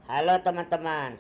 Halo teman-teman.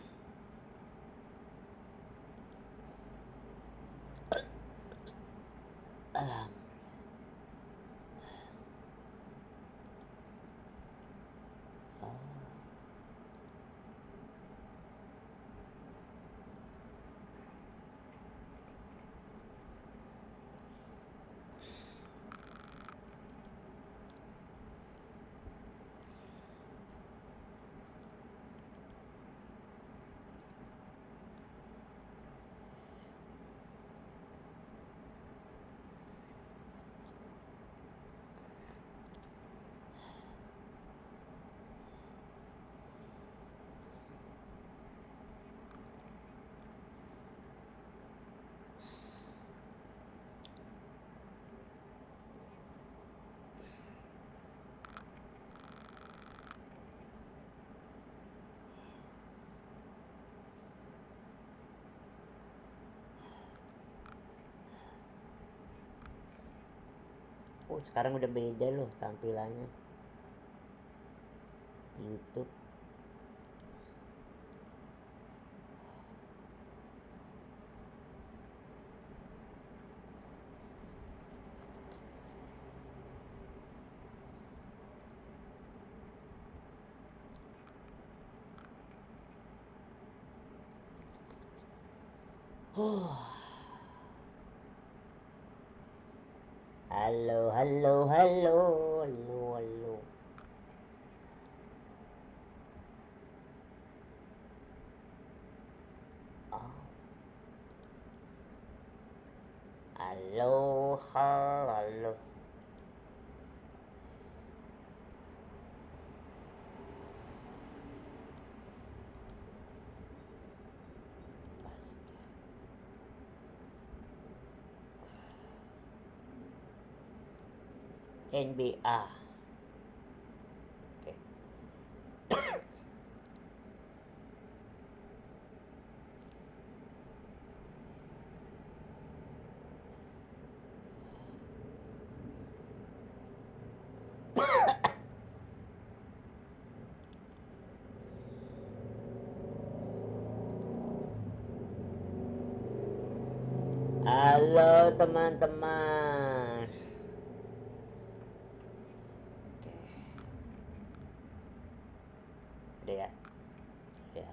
Oh, sekarang udah beda loh tampilannya YouTube. Halo, halo, halo, halo, halo. Oh, halo, halo. NBA. Oke. Halo teman-teman. Udah ya? Ya.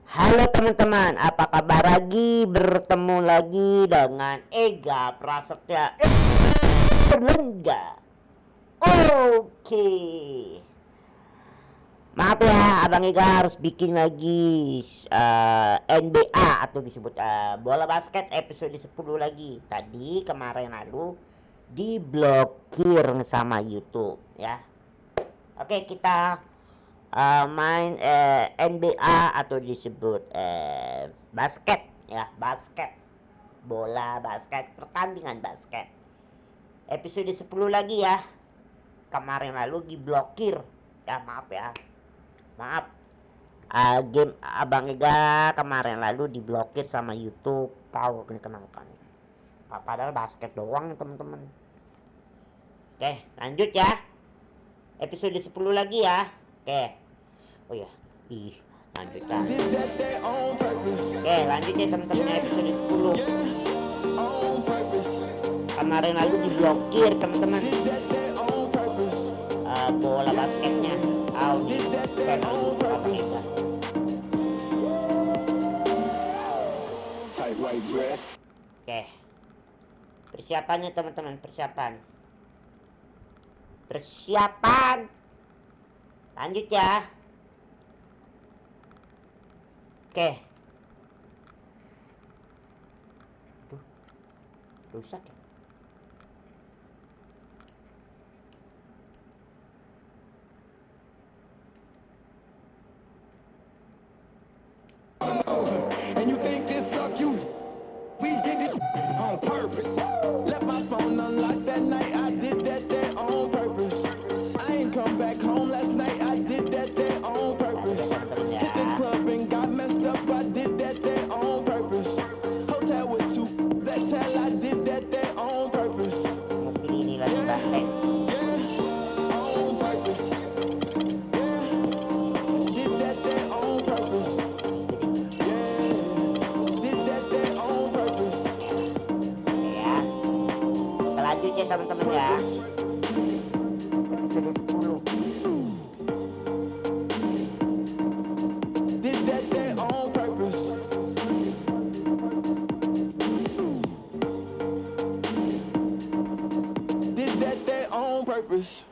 Halo teman-teman, apa kabar lagi? Bertemu lagi dengan Ega Prasetya Erlangga. Oke. Maaf ya, Abang Ega harus bikin lagi NBA atau disebut bola basket episode 10 lagi. Tadi kemarin lalu diblokir sama YouTube ya. Oke, kita main NBA atau disebut basket ya, basket. Bola basket, pertandingan basket. Episode 10 lagi ya. Kemarin lalu diblokir. Ya, maaf ya. Maaf, game Abang Ega kemarin lalu diblokir sama YouTube. Tahu kenapa nih? Padahal basket doang teman-teman. Oke, lanjut ya. Episode 10 lagi ya. Oke. Oh ya. Ih, lanjut ya. Oke, lanjut ya teman-teman, episode 10. Kemarin lalu diblokir teman-teman. Bola basketnya. Di channel YouTube Abang Ega. Oke. Persiapannya teman-teman, persiapan. Lanjut ya. Oke. Aduh, rusak ya. And you think this luck you? We did it on purpose. Left my phone unlocked that night. I did that there on purpose. I ain't come back home last night. I did that there on purpose. Hit the club and got messed up. I did that there on purpose. Hotel with two that tell I did that there Lanjut ya teman-teman ya. Episode 10. Did that on purpose. Did that on purpose.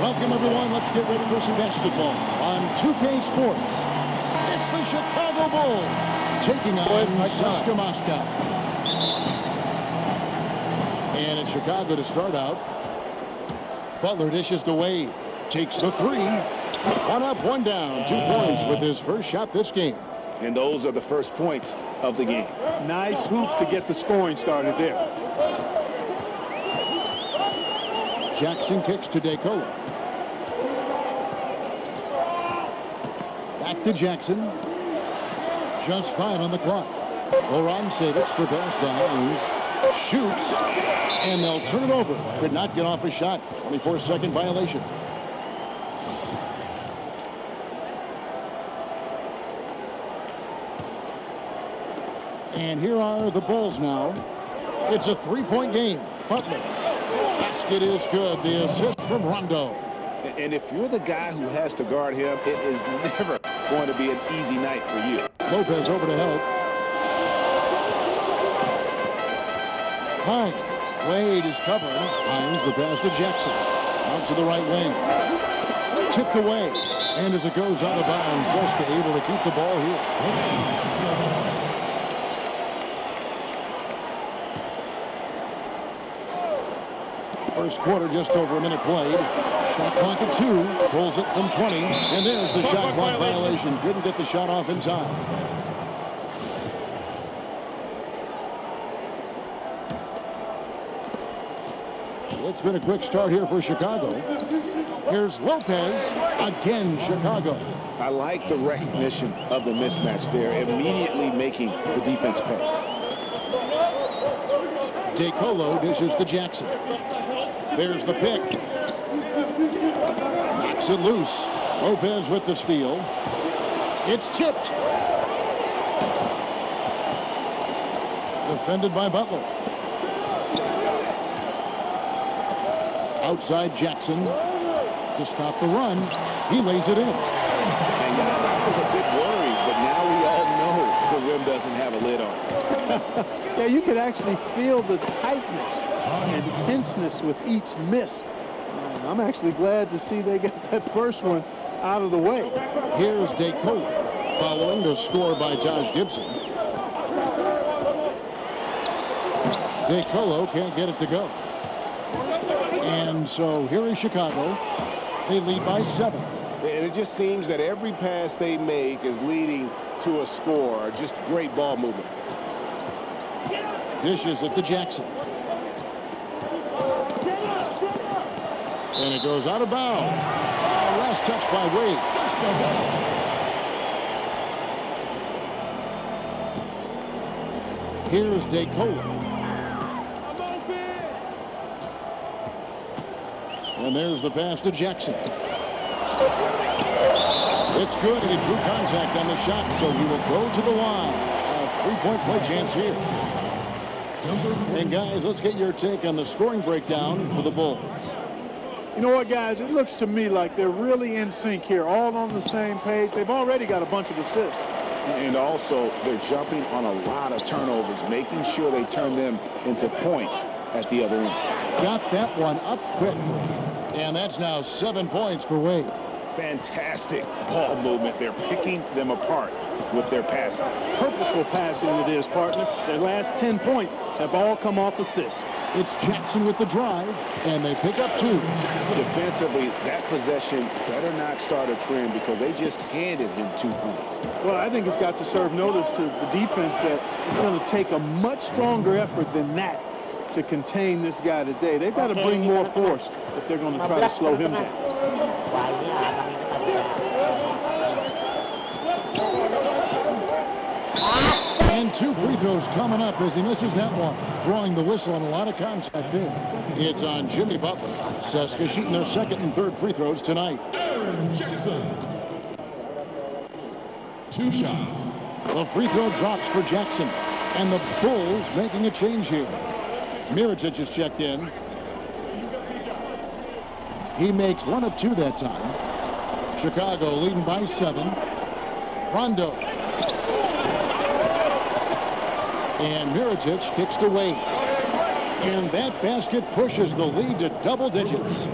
Welcome, everyone. Let's get ready for some basketball on 2K Sports. It's the Chicago Bulls taking on CSKA Moscow. And in Chicago to start out, Butler dishes to Wade. Takes the three. One up, one down. 2 points with his first shot this game. And those are the first points of the game. Nice hoop to get the scoring started there. Jackson kicks to DeColo. Back to Jackson. Just 5 on the clock. Goran Savic, the best Hines, shoots, and they'll turn it over. Could not get off a shot. 24-second violation. And here are the Bulls now. It's a 3-point game. Butler. Basket is good. The assist from Rondo. And if you're the guy who has to guard him, it is never going to be an easy night for you. Lopez over to help. Hines. Wade is covered. Hines the pass to Jackson. Out to the right wing. Tipped away. And as it goes out of bounds, CSKA able to keep the ball here. First quarter, just over a minute played. Shot clock at 2. Pulls it from 20. And there's the shot clock violation. Didn't get the shot off in time. It's been a quick start here for Chicago. Here's Lopez. Again, Chicago. I like the recognition of the mismatch there, immediately making the defense pay. DeColo dishes to Jackson. There's the pick. Knocks it loose. Lopez with the steal. It's tipped. Defended by Butler. Outside Jackson to stop the run. He lays it in. And guys, I was a bit worried, but now we all know the rim doesn't have a lid on it. Yeah, you could actually feel the tightness and tenseness with each miss. I'm actually glad to see they got that first one out of the way. Here's DeColo following the score by Taj Gibson. DeColo can't get it to go. And so here is Chicago. They lead by 7. And it just seems that every pass they make is leading to a score. Just great ball movement. Dishes it to Jackson. And it goes out of bounds. Last touch by Wade. Here's DeColo. And there's the pass to Jackson. It's good, and he drew contact on the shot, so he will go to the line. A 3-point play chance here. And guys, let's get your take on the scoring breakdown for the Bulls. You know what, guys? It looks to me like they're really in sync here, all on the same page. They've already got a bunch of assists. And also, they're jumping on a lot of turnovers, making sure they turn them into points at the other end. Got that one up quick. And that's now 7 points for Wade. Fantastic ball movement. They're picking them apart with their passing. Purposeful passing it is, partner. Their last 10 points have all come off assists. It's Jackson with the drive, and they pick up 2. Defensively, that possession better not start a trend because they just handed him 2 points. Well, I think it's got to serve notice to the defense that it's going to take a much stronger effort than that to contain this guy today. They've got to bring more force if they're going to try to slow him down. And 2 free throws coming up as he misses that one. Drawing the whistle and a lot of contact there. It's on Jimmy Butler. CSKA shooting their second and third free throws tonight. Jaren Jackson. 2 shots. The free throw drops for Jackson. And the Bulls making a change here. Mirotic is checked in. He makes 1 of 2 that time. Chicago leading by 7. Rondo. And Mirotic kicks to Wade. And that basket pushes the lead to double digits.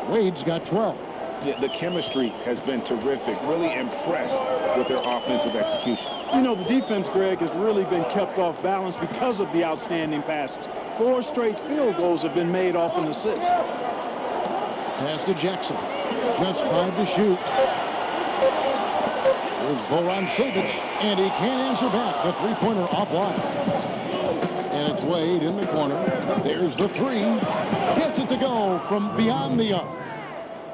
Wade's got 12. Yeah, the chemistry has been terrific. Really impressed with their offensive execution. You know, the defense, Greg, has really been kept off balance because of the outstanding passes. 4 straight field goals have been made off an assist. Pass to Jackson. Just 5 to shoot. Here's Goran Savic, and he can't answer back. The three-pointer offline. And it's Wade in the corner. There's the 3. Gets it to go from beyond the arc.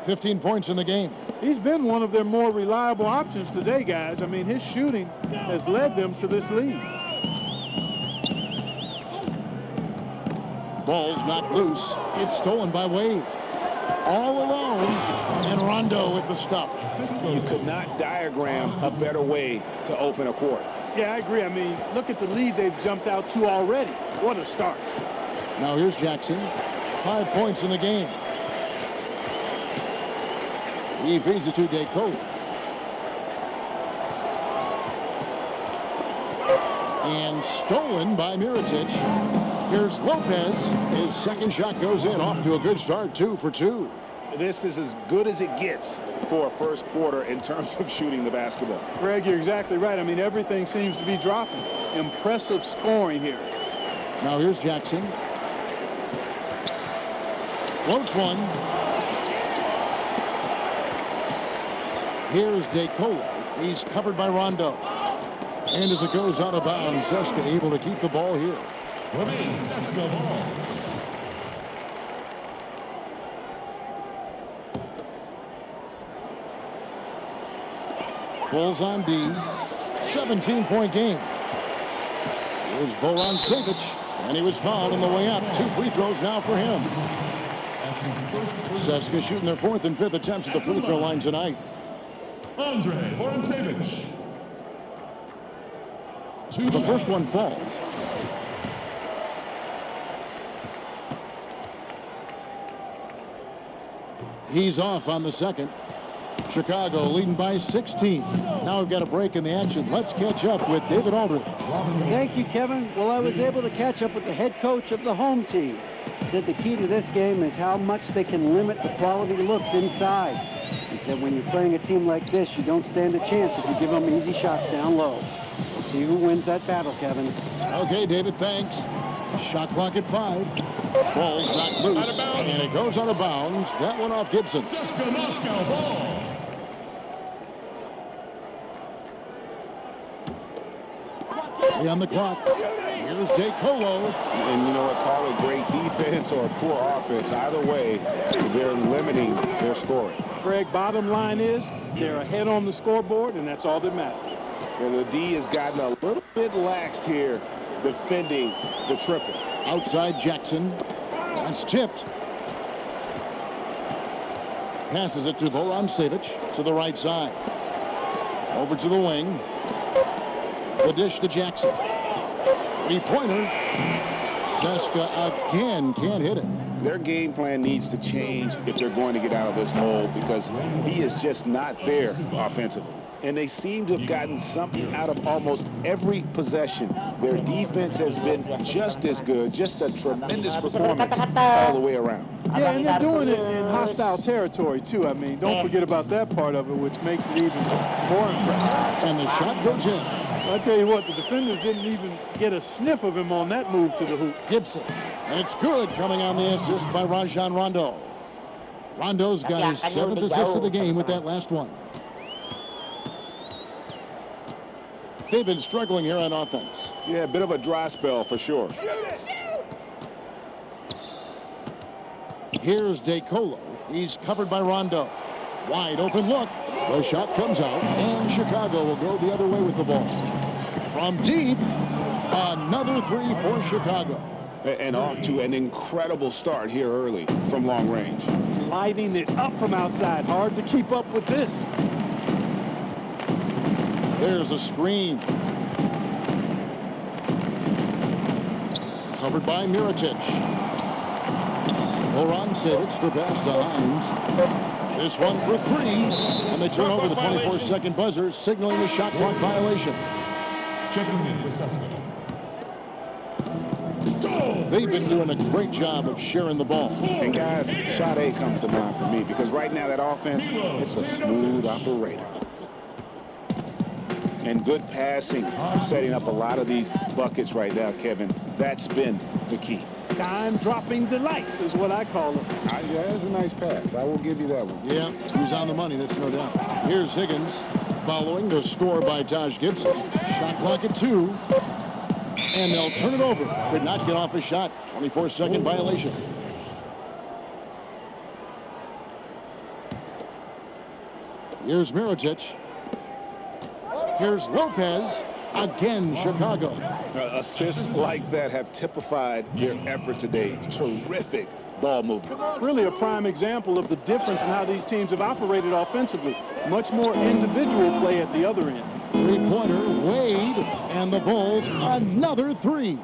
15 points in the game. He's been one of their more reliable options today, guys. I mean, his shooting has led them to this lead. Ball's not loose. It's stolen by Wade. All alone, and Rondo with the stuff. You could not diagram a better way to open a court. Yeah, I agree. I mean, look at the lead they've jumped out to already. What a start. Now here's Jackson. 5 points in the game. He feeds it to DeColo. And stolen by Mirotic. Here's Lopez. His second shot goes in. Off to a good start. 2 for 2. This is as good as it gets for a first quarter in terms of shooting the basketball. Greg, you're exactly right. I mean, everything seems to be dropping. Impressive scoring here. Now here's Jackson. Floats one. Here's DeColo. He's covered by Rondo. And as it goes out of bounds, Seska able to keep the ball here. Remains Seska ball. Bulls on D. 17-point game. Here's Goran Savic. And he was fouled on the way up. 2 free throws now for him. Seska shooting their 4th and 5th attempts at the free throw line tonight. Andre Vorontsevich. The first one falls. He's off on the second. Chicago leading by 16. Now we've got a break in the action. Let's catch up with David Aldridge. Thank you, Kevin. Well, I was able to catch up with the head coach of the home team. He said the key to this game is how much they can limit the quality looks inside. He said when you're playing a team like this, you don't stand a chance if you give them easy shots down low. We'll see who wins that battle, Kevin. Okay, David, thanks. Shot clock at 5. Ball's knocked loose, and it goes out of bounds. That one off Gibson. Seska Moscow ball. On the clock. Here's DeColo. And you know what, call it great defense or poor offense. Either way, they're limiting their scoring. Greg, bottom line is they're ahead on the scoreboard, and that's all that matters. And the D has gotten a little bit laxed here defending the triple. Outside Jackson. That's tipped. Passes it to Goran Savic to the right side. Over to the wing. The dish to Jackson. 3-pointer. Seska again can't hit it. Their game plan needs to change if they're going to get out of this hole because he is just not there offensively. And they seem to have gotten something out of almost every possession. Their defense has been just as good, just a tremendous performance all the way around. Yeah, and they're doing it in hostile territory, too. I mean, don't forget about that part of it, which makes it even more impressive. And the shot goes in. I tell you what, the defenders didn't even get a sniff of him on that move to the hoop. Gibson. And it's good, coming on the assist by Rajon Rondo. Rondo's got his 7th assist of the game with that last one. They've been struggling here on offense. Yeah, a bit of a dry spell for sure. Here's DeColo. He's covered by Rondo. Wide open look. The shot comes out, and Chicago will go the other way with the ball. From deep, another 3 for Chicago. And off to an incredible start here early from long range. lighting it up from outside. Hard to keep up with this. There's a screen. Covered by Mirotic. Vorontsevich, the pass to Hines. This one for 3. And they turn over the 24-second buzzer, signaling the shot clock violation. Checking in for Sesko. They've been doing a great job of sharing the ball. And guys, shot A comes to mind for me because right now that offense, it's a smooth operator. And good passing, setting up a lot of these buckets right now, Kevin. That's been the key. Dime-dropping delights is what I call it. Yeah, that's a nice pass. I will give you that one. Yeah, he's on the money, that's no doubt. Here's Higgins following the score by Taj Gibson. Shot clock at 2. And they'll turn it over. Could not get off a shot. 24-second violation. Here's Mirotic. Here's Lopez. Again, Chicago. Assists like that have typified their effort today. Terrific ball movement. Really a prime example of the difference in how these teams have operated offensively. Much more individual play at the other end. Three-pointer, Wade, and the Bulls, another 3.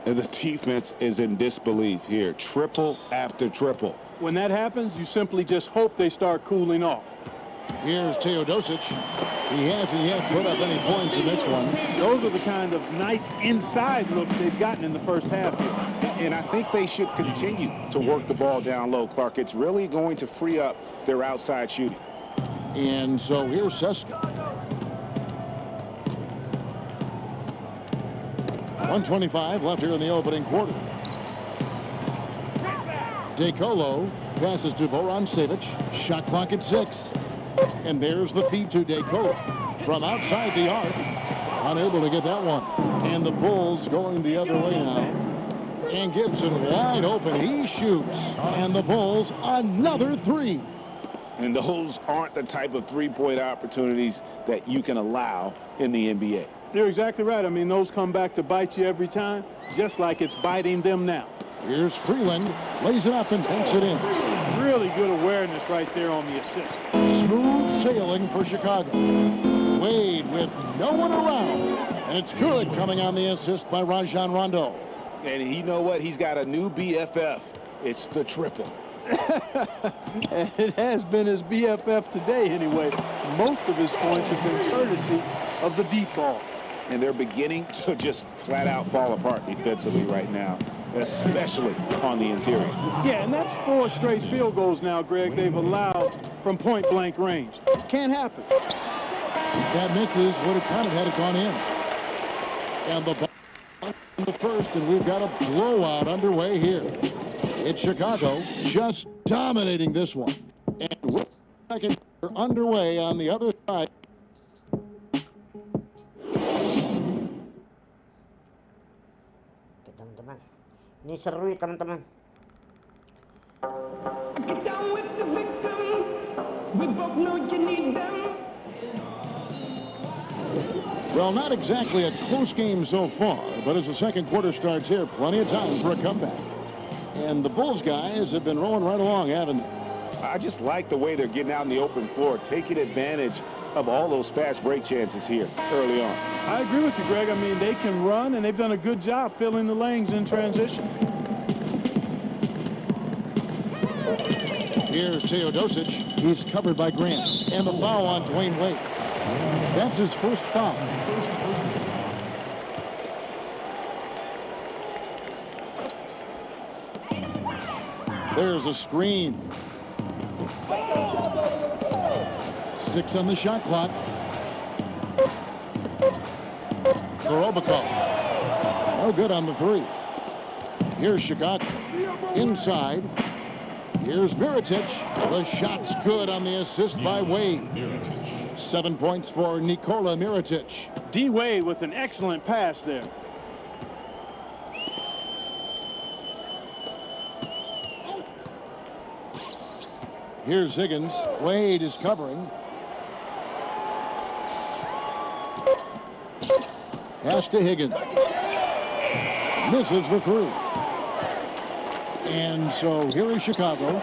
And the defense is in disbelief here. Triple after triple. When that happens, you simply just hope they start cooling off. Here's Teodosic. He hasn't yet put up any points in this one. Those are the kind of nice inside looks they've gotten in the first half here. And I think they should continue to work the ball down low, Clark. It's really going to free up their outside shooting. And so here's Sesko. 1:25 left here in the opening quarter. DeColo passes to Vorontsevich. Shot clock at 6. And there's the feed to DeColo from outside the arc. Unable to get that one. And the Bulls going the other way now. And Gibson wide open. He shoots. And the Bulls another 3. And those aren't the type of three-point opportunities that you can allow in the NBA. You're exactly right. I mean, those come back to bite you every time, just like it's biting them now. Here's Freeland, lays it up and takes it in. Really good awareness right there on the assist. Smooth sailing for Chicago. Wade with no one around. And it's good coming on the assist by Rajon Rondo. And you know what? He's got a new BFF. It's the triple. And it has been his BFF today anyway. Most of his points have been courtesy of the deep ball. And they're beginning to just flat out fall apart defensively right now, especially on the interior. Yeah, and that's 4 straight field goals now, Greg, they've allowed from point-blank range. Can't happen. That misses, would have kind of had it gone in. And the ball in the first, and we've got a blowout underway here. It's Chicago just dominating this one. And we're second underway on the other side. Teman-teman, ini seru ya teman-teman. Get down with the victim. We both know you need them. Well, not exactly a close game so far, but as the second quarter starts here, plenty of time for a comeback. And the Bulls guys have been rolling right along, haven't they? I just like the way they're getting out in the open floor, taking advantage of all those fast break chances here early on. I agree with you, Greg. I mean, they can run, and they've done a good job filling the lanes in transition. Here's Teodosic. He's covered by Grant. And the foul on Dwayne Wade. That's his first foul. There's a screen. 6 on the shot clock. Korobikov. No good on the 3. Here's Chicago. Inside. Here's Mirotic. The shot's good on the assist by Wade. 7 points for Nikola Mirotic. D. Wade with an excellent pass there. Here's Higgins. Wade is covering. Pass to Higgins. Misses the 3. And so here is Chicago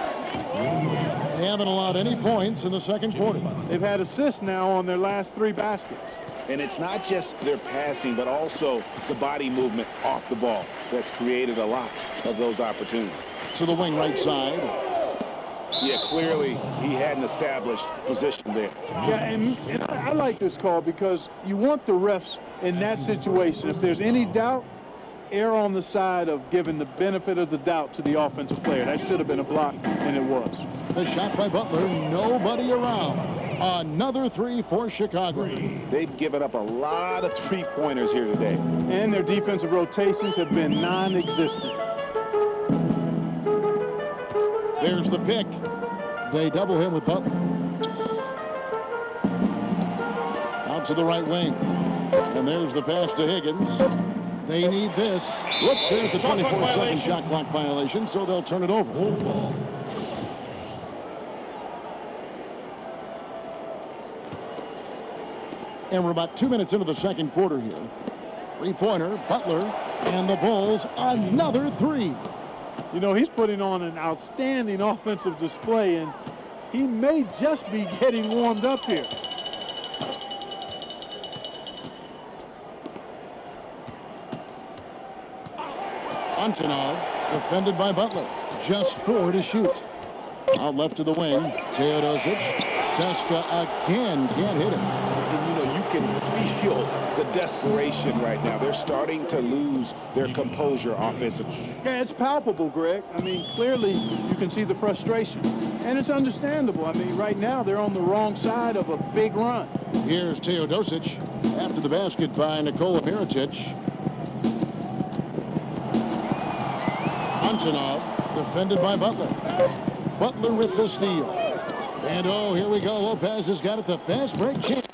They haven't allowed any points in the second quarter. They've had assists now on their last 3 baskets. And it's not just their passing, but also the body movement off the ball that's created a lot of those opportunities. To the wing right side. Yeah, clearly he had an established position there. Yeah, and I like this call because you want the refs in that situation. If there's any doubt, err on the side of giving the benefit of the doubt to the offensive player. That should have been a block, and it was. The shot by Butler, nobody around. Another 3 for Chicago. They've given up a lot of three-pointers here today. And their defensive rotations have been non-existent. There's the pick. They double him with Butler. Out to the right wing. And there's the pass to Higgins. They need this. Whoops, there's the 24-second shot clock violation, so they'll turn it over. And we're about 2 minutes into the second quarter here. Three-pointer, Butler, and the Bulls, another 3. You know, he's putting on an outstanding offensive display, and he may just be getting warmed up here. Antonov, defended by Butler. Just 4 to shoot. Out left to the wing, Teodosic. Seska again can't hit him. And, you know, you can feel the desperation right now. They're starting to lose their composure offensively. Yeah, it's palpable, Greg. I mean, clearly you can see the frustration. And it's understandable. I mean, right now they're on the wrong side of a big run. Here's Teodosic after the basket by Nikola Mirotic. Antonov, defended by Butler. Butler with the steal. And, oh, here we go. Lopez has got it. The fast break chance.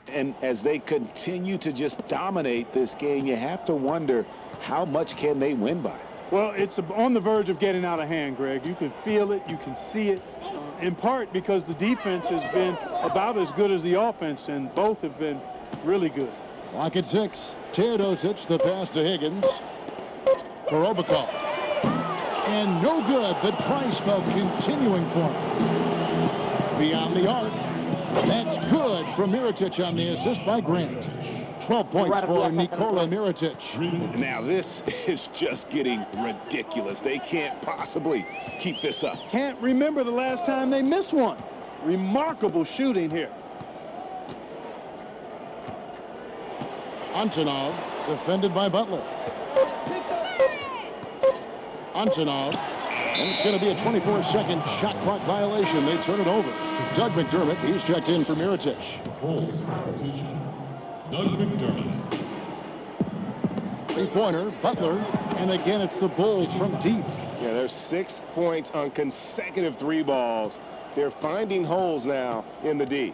And as they continue to just dominate this game, you have to wonder how much can they win by. Well, it's on the verge of getting out of hand, Greg. You can feel it. You can see it, in part because the defense has been about as good as the offense, and both have been really good. Clock at 6. Teodosic, the pass to Higgins. Korobikov. And no good. The try spell continuing for him. Beyond the arc. That's good from Mirotic on the assist by Grant. 12 points for Nikola Mirotic. Now this is just getting ridiculous. They can't possibly keep this up. Can't remember the last time they missed one. Remarkable shooting here. Antonov, defended by Butler. Antonov, and it's going to be a 24-second shot clock violation. They turn it over. Doug McDermott, he's checked in for Mirotic. Bulls substitution. Doug McDermott. Three-pointer, Butler, and again it's the Bulls from deep. Yeah, there's 6 points on consecutive 3 balls. They're finding holes now in the D.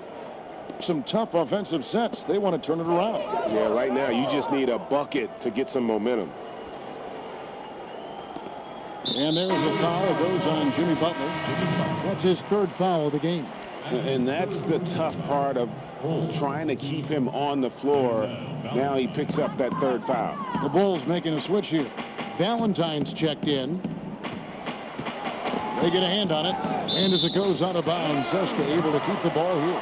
Some tough offensive sets. They want to turn it around. Yeah, right now you just need a bucket to get some momentum. And there's a foul. It goes on Jimmy Butler. That's his 3rd foul of the game. And that's the tough part of trying to keep him on the floor. Now he picks up that 3rd foul. The Bulls making a switch here. Valentine's checked in. They get a hand on it. And as it goes out of bounds, Seska able to keep the ball here.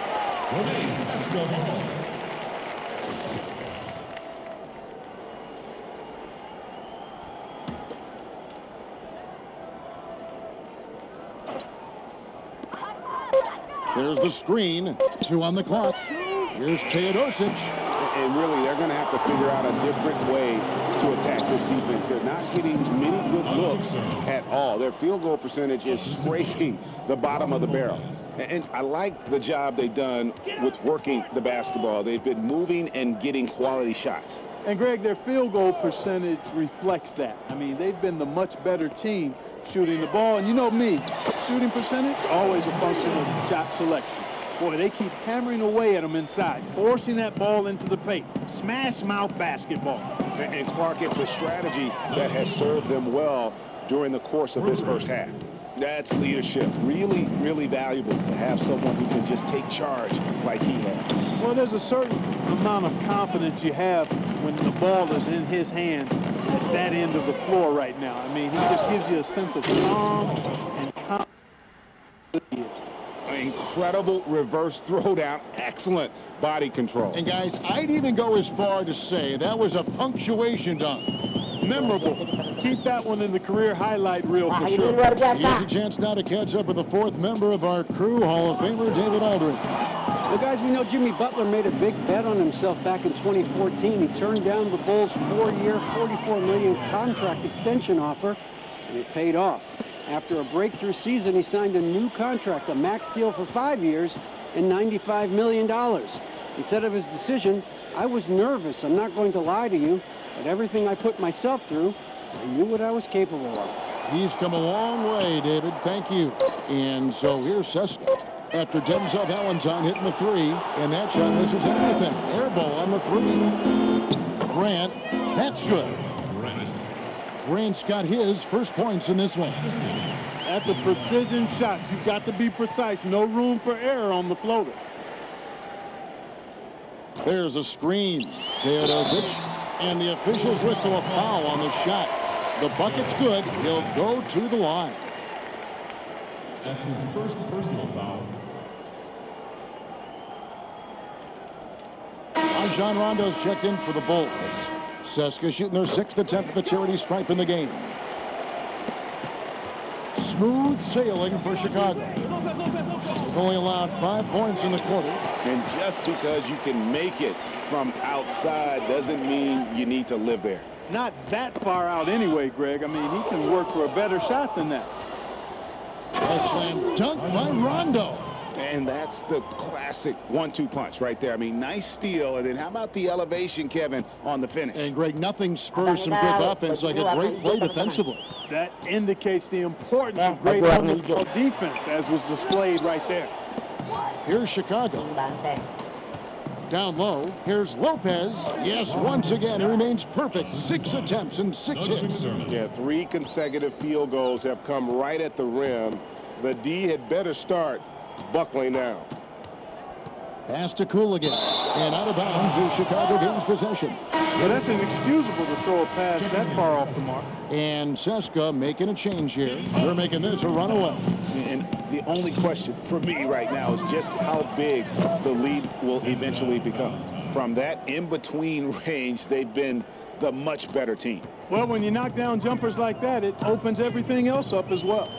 There's the screen. 2 on the clock. Here's Teodosic. And really, they're going to have to figure out a different way to attack this defense. They're not getting many good looks at all. Their field goal percentage is scraping the bottom of the barrel. And I like the job they've done with working the basketball. They've been moving and getting quality shots. And, Greg, their field goal percentage reflects that. I mean, they've been the much better team shooting the ball. And you know me, shooting percentage, always a function of shot selection. Boy, they keep hammering away at them inside, forcing that ball into the paint. Smash mouth basketball. And Clark, it's a strategy that has served them well during the course of this first half. That's leadership. Really, really valuable to have someone who can just take charge like he has. Well, there's a certain amount of confidence you have when the ball is in his hands at that end of the floor right now. I mean, he just gives you a sense of calm and confidence. Incredible reverse throwdown. Excellent body control. And guys, I'd even go as far to say that was a punctuation dunk. Memorable. Keep that one in the career highlight reel Wah, for ini sure. luar Here's a biasa. chance now to catch up with the fourth member of our crew, Hall of Famer David Aldridge. Well, guys, we know Jimmy Butler made a big bet on himself back in 2014. He turned down the Bulls' 4-year, $44 million contract extension offer, and it paid off. After a breakthrough season, he signed a new contract, a max deal for 5 years and $95 million. He said of his decision, "I was nervous, I'm not going to lie to you, but everything I put myself through, I knew what I was capable of." He's come a long way, David. Thank you. And so here's Seska. After Denzel Valentine hitting the three, and that shot misses everything. Air ball on the three. Grant, that's good. Grant. Grant's got his first points in this one. That's a precision shot. You've got to be precise. No room for error on the floater. There's a screen. Teodosic, and the officials whistle a foul on the shot. The bucket's good. He'll go to the line. That's his first personal foul. Rajon Rondo's checked in for the Bulls. Seska shooting their 6th attempt at the charity stripe in the game. Smooth sailing for Chicago. They've only allowed 5 points in the quarter. And just because you can make it from outside doesn't mean you need to live there. Not that far out anyway, Greg. I mean, he can work for a better shot than that. A slam dunk by Rondo. And that's the classic 1-2 punch right there. I mean, nice steal. And then how about the elevation, Kevin, on the finish? And Greg, nothing spurs some quick offense like a great play defensively. That indicates the importance of great on-the-ball defense, as was displayed right there. Here's Chicago. Banteng. Down low, here's Lopez. Yes, once again, he remains perfect. 6 attempts and 6 Doug hits. McDermott. Yeah, 3 consecutive field goals have come right at the rim. The D had better start buckling now. Pass to Cooligan. And out of bounds as Chicago gains possession. Well, that's inexcusable to throw a pass that far off the mark. And Seska making a change here. They're making this a runaway. And the only question for me right now is just how big the lead will eventually become. From that in-between range, they've been the much better team. Well, when you knock down jumpers like that, it opens everything else up as well.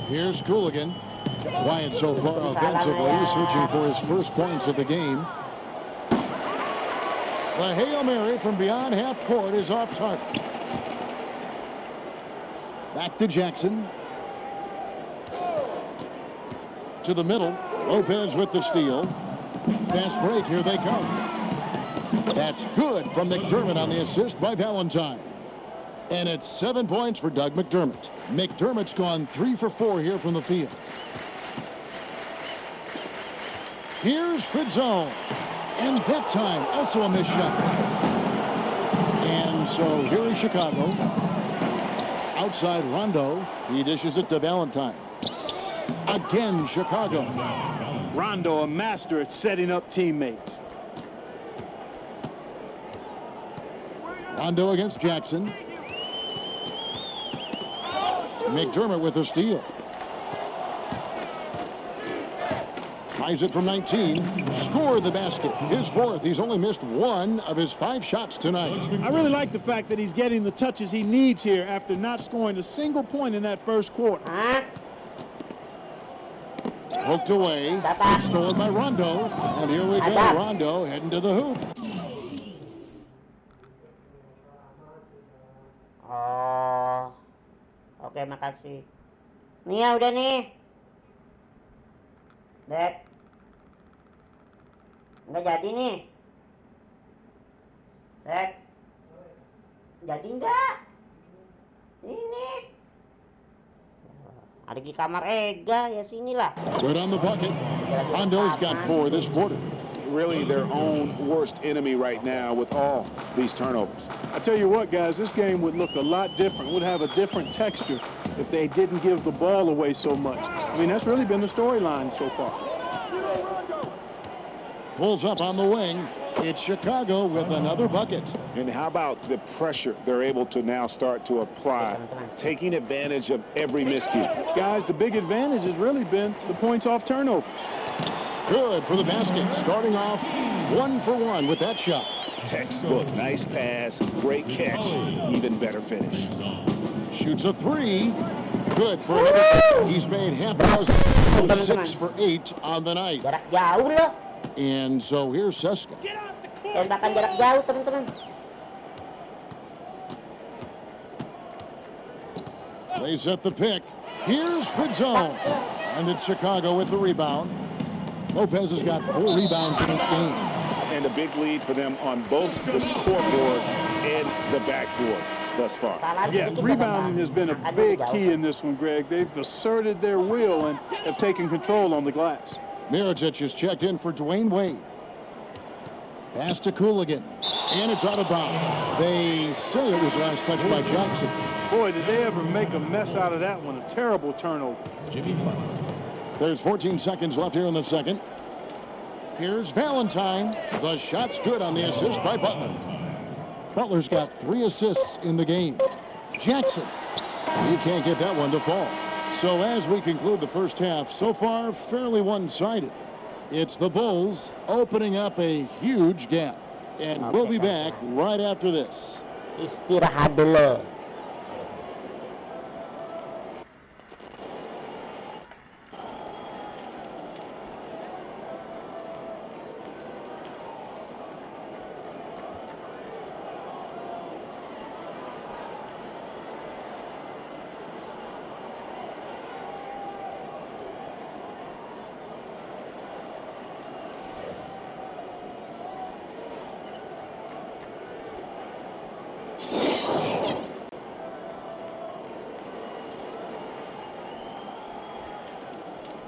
Here's Cooligan. Quiet so far offensively, searching for his first points of the game. The Hail Mary from beyond half court is off target. Back to Jackson. To the middle. Lopez with the steal. Fast break. Here they come. That's good from McDermott on the assist by Valentine. And it's 7 points for Doug McDermott. McDermott's gone 3 for 4 here from the field. Here's Fritzone. And that time, also a missed shot. And so here is Chicago. Outside Rondo. He dishes it to Valentine. Again, Chicago. Rondo, a master at setting up teammates. Rondo against Jackson. McDermott with a steal. Tries it from 19. Scored the basket. His 4th. He's only missed 1 of his 5 shots tonight. I really like the fact that he's getting the touches he needs here after not scoring a single point in that first quarter. Hah? Poked away. Stolen by Rondo. And here we go. Rondo heading to the hoop. Oh. Oke, makasih. Nih ya, udah nih. Dek. Nggak jadi nih. Dek. Jadi nggak? Ini. Ada di kamar Ega, ya sinilah. Good on the bucket. Rondo's got 4 this quarter. Really their own worst enemy right now with all these turnovers. I tell you what, guys, this game would look a lot different, would have a different texture if they didn't give the ball away so much. I mean, that's really been the storyline so far. Pulls up on the wing. It's Chicago with another bucket. And how about the pressure they're able to now start to apply, taking advantage of every miscue. Guys, the big advantage has really been the points off turnovers. Good for the basket. Starting off 1 for 1 with that shot. Textbook. Nice pass. Great catch. Even better finish. Shoots a 3. Good for another. He's made half a dozen. 6 for 8 on the night. Jarak jauh loh. And so here's Seska. Tembakan jarak jauh, teman-teman. They set the pick. Here's Fritzone. And it's Chicago with the rebound. Lopez has got 4 rebounds in this game. And a big lead for them on both the scoreboard and the backboard thus far. Yeah, rebounding has been a big key in this one, Greg. They've asserted their will and have taken control on the glass. Mirotic is checked in for Dwayne Wade. Pass to Cooligan. And it's out of bounds. They say it was last touched by Jackson. Boy, did they ever make a mess out of that one. A terrible turnover. There's 14 seconds left here in the second. Here's Valentine. The shot's good on the assist by Butler. Butler's got 3 assists in the game. Jackson. He can't get that one to fall. So as we conclude the first half, so far fairly one-sided. It's the Bulls opening up a huge gap. And we'll be back right after this. Istirahat dulu.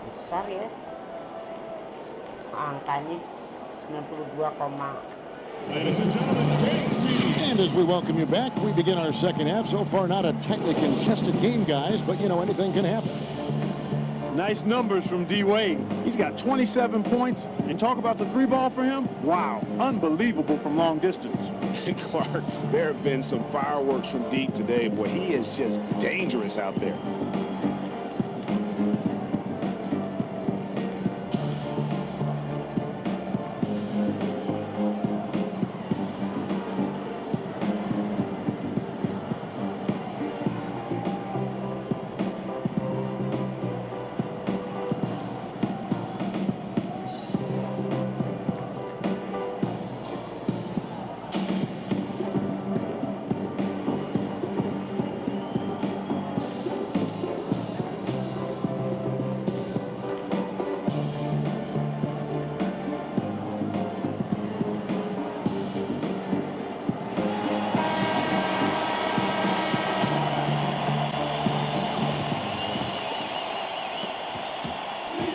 Besar ya angkanya 92, And as we welcome you back, we begin our second half. So far, not a tightly contested game, guys, but you know, anything can happen. Nice numbers from D. Wade. He's got 27 points. And talk about the 3-ball for him. Wow, unbelievable from long distance. Clark, there have been some fireworks from deep today. Boy, he is just dangerous out there.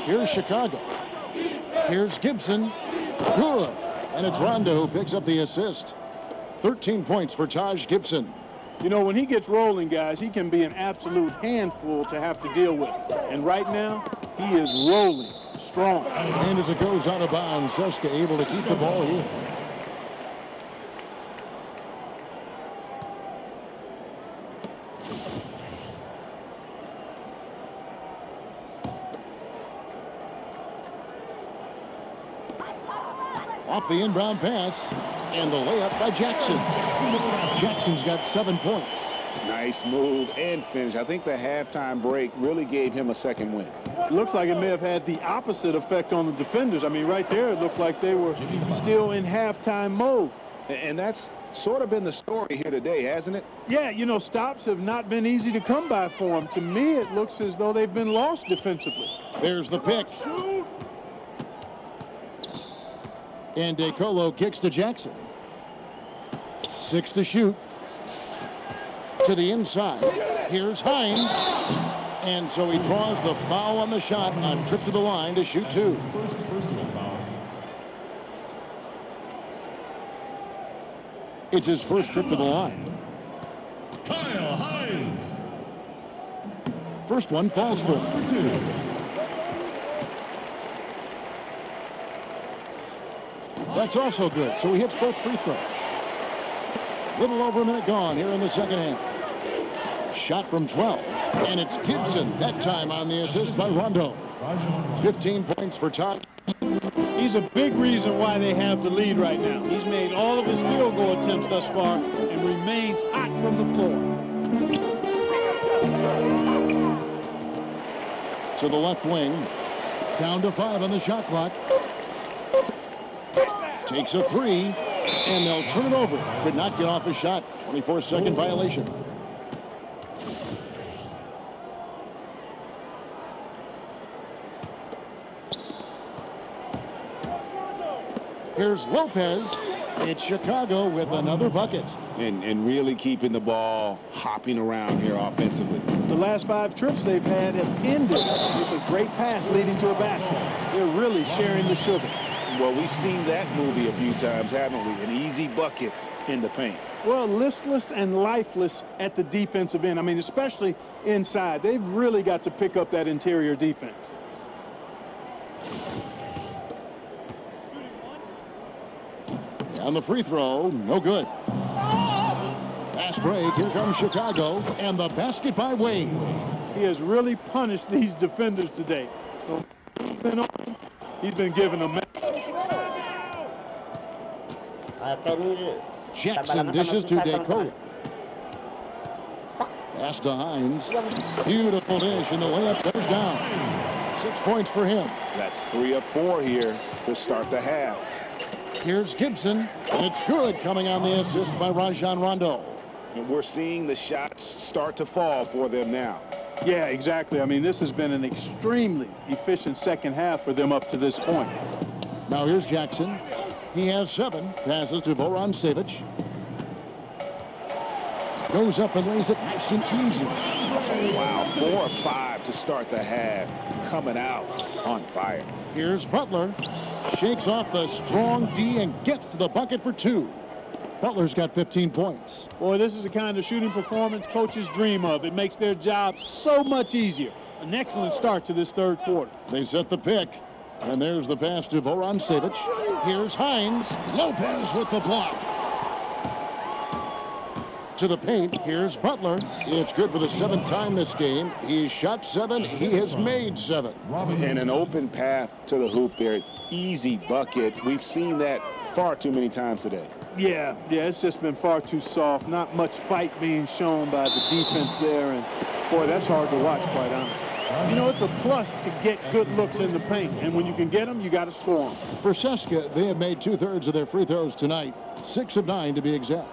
Here's Chicago. Here's Gibson. Good. And it's Rondo who picks up the assist. 13 points for Taj Gibson. You know, when he gets rolling, guys, he can be an absolute handful to have to deal with. And right now, he is rolling strong. And as it goes out of bounds, Seska able to keep the ball here. Off the inbound pass, and the layup by Jackson. Jackson's got 7 points. Nice move and finish. I think the halftime break really gave him a second win. Looks like it may have had the opposite effect on the defenders. I mean, right there, it looked like they were still in halftime mode. And that's sort of been the story here today, hasn't it? Yeah, you know, stops have not been easy to come by for them. To me, it looks as though they've been lost defensively. There's the pick. And DeColo kicks to Jackson. 6 to shoot. To the inside. Here's Hines. And so he draws the foul on the shot on trip to the line to shoot 2. It's his first trip to the line. Kyle Hines. First one falls for him. That's also good. So he hits both free throws. Little over a minute gone here in the second half. Shot from 12. And it's Gibson, that time on the assist by Rondo. 15 points for Todd. He's a big reason why they have the lead right now. He's made all of his field goal attempts thus far and remains hot from the floor. To the left wing. Down to 5 on the shot clock. Takes a 3, and they'll turn it over. Could not get off a shot. 24-second violation. Here's Lopez. It's Chicago with another bucket. And really keeping the ball hopping around here offensively. The last 5 trips they've had have ended with a great pass leading to a basket. They're really sharing the sugar. Well, we've seen that movie a few times, haven't we? An easy bucket in the paint. Well, listless and lifeless at the defensive end. I mean, especially inside. They've really got to pick up that interior defense. On the free throw, no good. Fast break, here comes Chicago, and the basket by Wade. He has really punished these defenders today. So he's been given a mess. Jackson dishes to DeCola. Pass to Hines. Beautiful dish, and the layup goes down. 6 points for him. That's 3 of 4 here to start the half. Here's Gibson, and it's good, coming on the assist by Rajon Rondo. And we're seeing the shots start to fall for them now. Yeah, exactly. I mean, this has been an extremely efficient second half for them up to this point. Now here's Jackson. He has 7. Passes to Voron Savic. Goes up and lays it nice and easy. Wow, 4 or 5 to start the half. Coming out on fire. Here's Butler. Shakes off the strong D and gets to the bucket for 2. Butler's got 15 points. Boy, this is the kind of shooting performance coaches dream of. It makes their job so much easier. An excellent start to this third quarter. They set the pick. And there's the pass to Voron Savic. Here's Hines. Lopez with the block. To the paint. Here's Butler. It's good for the 7th time this game. He's shot 7. He has made 7. And an open path to the hoop there. Easy bucket. We've seen that far too many times today. Yeah, it's just been far too soft. Not much fight being shown by the defense there. And, boy, that's hard to watch, quite honestly. You know, it's a plus to get good looks in the paint. And when you can get them, you got to score them. For CSKA, they have made 2/3 of their free throws tonight. 6 of 9 to be exact.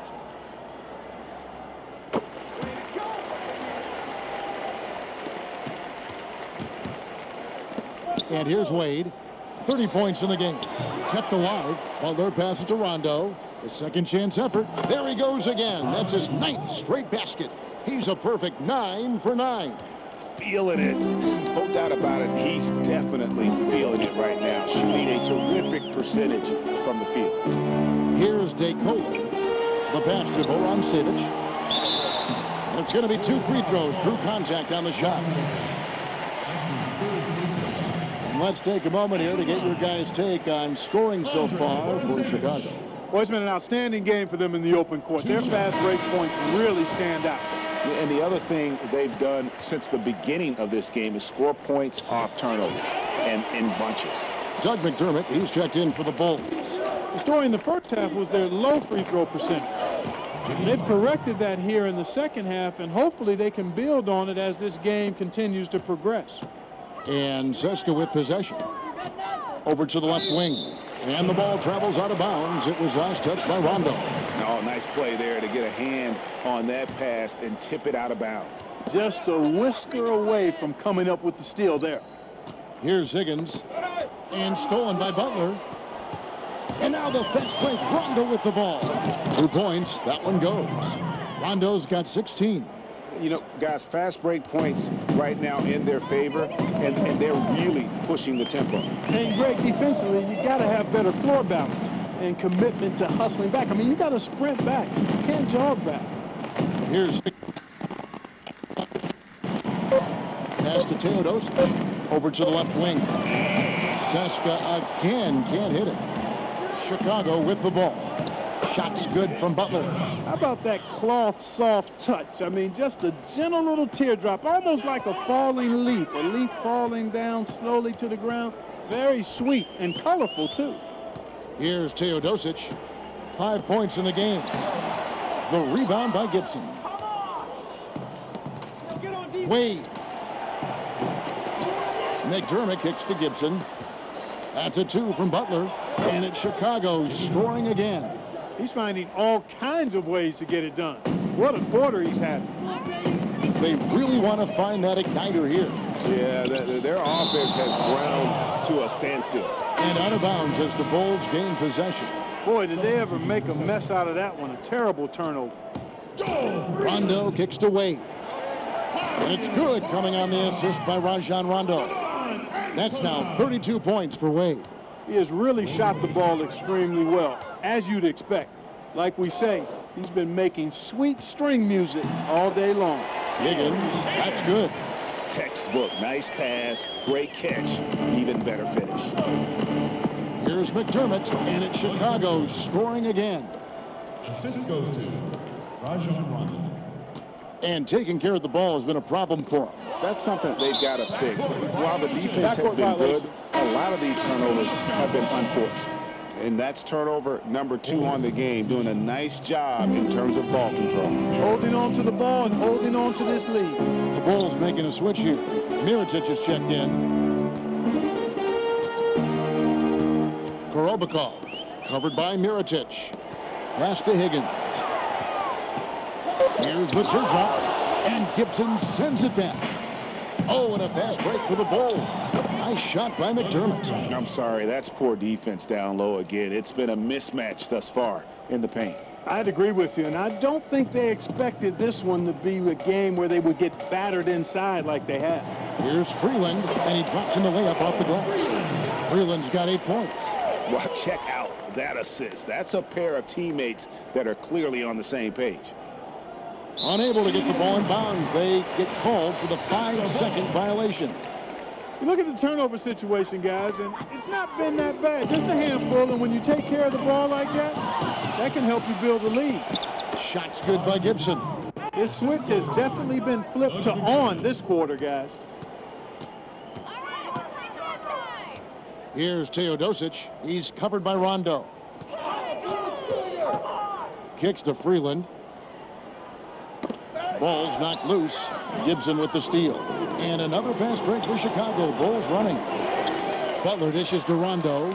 And here's Wade. 30 points in the game. Kept alive. Butler passes to Rondo. The second chance effort. There he goes again. That's his 9th straight basket. He's a perfect 9 for 9. Feeling it. No doubt about it. He's definitely feeling it right now. Shooting a terrific percentage from the field. Here's DeCola. The pass to Voron Savic. And it's going to be 2 free throws. Drew contact on the shot. And let's take a moment here to get your guys' take on scoring so far for Chicago. Well, it's been an outstanding game for them in the open court. Their fast break points really stand out. And the other thing they've done since the beginning of this game is score points off turnovers and in bunches. Doug McDermott, he's checked in for the Bulls. The story in the first half was their low free throw percentage. They've corrected that here in the second half, and hopefully they can build on it as this game continues to progress. And CSKA with possession. Over to the left wing. And the ball travels out of bounds. It was last touched by Rondo. Oh, nice play there to get a hand on that pass and tip it out of bounds. Just a whisker away from coming up with the steal there. Here's Higgins. And stolen by Butler. And now the fast break. Rondo with the ball. 2 points. That one goes. Rondo's got 16. You know, guys, fast break points right now in their favor, and they're really pushing the tempo. And Greg, defensively, you got to have better floor balance and commitment to hustling back. I mean, you got to sprint back. You can't jog back. Here's pass to Teodos. Over to the left wing. CSKA again can't hit it. Chicago with the ball. Shots good from Butler. How about that cloth soft touch? I mean, just a gentle little teardrop, almost like a falling leaf, a leaf falling down slowly to the ground. Very sweet and colorful, too. Here's Teodosic. 5 points in the game. The rebound by Gibson. Wade. McDermott kicks to Gibson. That's a 2 from Butler. And it's Chicago scoring again. He's finding all kinds of ways to get it done. What a quarter he's had. They really want to find that igniter here. Yeah, their offense has ground to a standstill. And out of bounds as the Bulls gain possession. Boy, did they ever make a mess out of that one. A terrible turnover. Rondo kicks to Wade. And it's good, coming on the assist by Rajon Rondo. That's now 32 points for Wade. He has really shot the ball extremely well, as you'd expect. Like we say, he's been making sweet string music all day long. Higgins, that's good. Textbook, nice pass, great catch, even better finish. Here's McDermott, and it's Chicago scoring again. Assist goes to Rajon Rondo. And taking care of the ball has been a problem for him. That's something they've got to fix. While the defense has been good, a lot of these turnovers have been unforced. And that's turnover number 2 on the game, doing a nice job in terms of ball control. Holding on to the ball and holding on to this lead. The Bulls making a switch here. Mirotic has checked in. Korobikov covered by Mirotic. Pass to Higgins. Here's the surge up, and Gibson sends it back. Oh, and a fast break for the Bulls. Nice shot by McDermott. I'm sorry, that's poor defense down low again. It's been a mismatch thus far in the paint. I'd agree with you, and I don't think they expected this one to be a game where they would get battered inside like they have. Here's Freeland, and he drops him the layup off the glass. Freeland's got 8 points. Well, check out that assist. That's a pair of teammates that are clearly on the same page. Unable to get the ball in bounds, they get called for the 5-second violation. You look at the turnover situation, guys, and it's not been that bad. Just a handful, and when you take care of the ball like that, that can help you build a lead. Shots good by Gibson. This switch has definitely been flipped to on this quarter, guys. Here's Teodosic. He's covered by Rondo. Kicks to Freeland. Ball's knocked loose. Gibson with the steal. And another fast break for Chicago. Bulls running. Butler dishes to Rondo.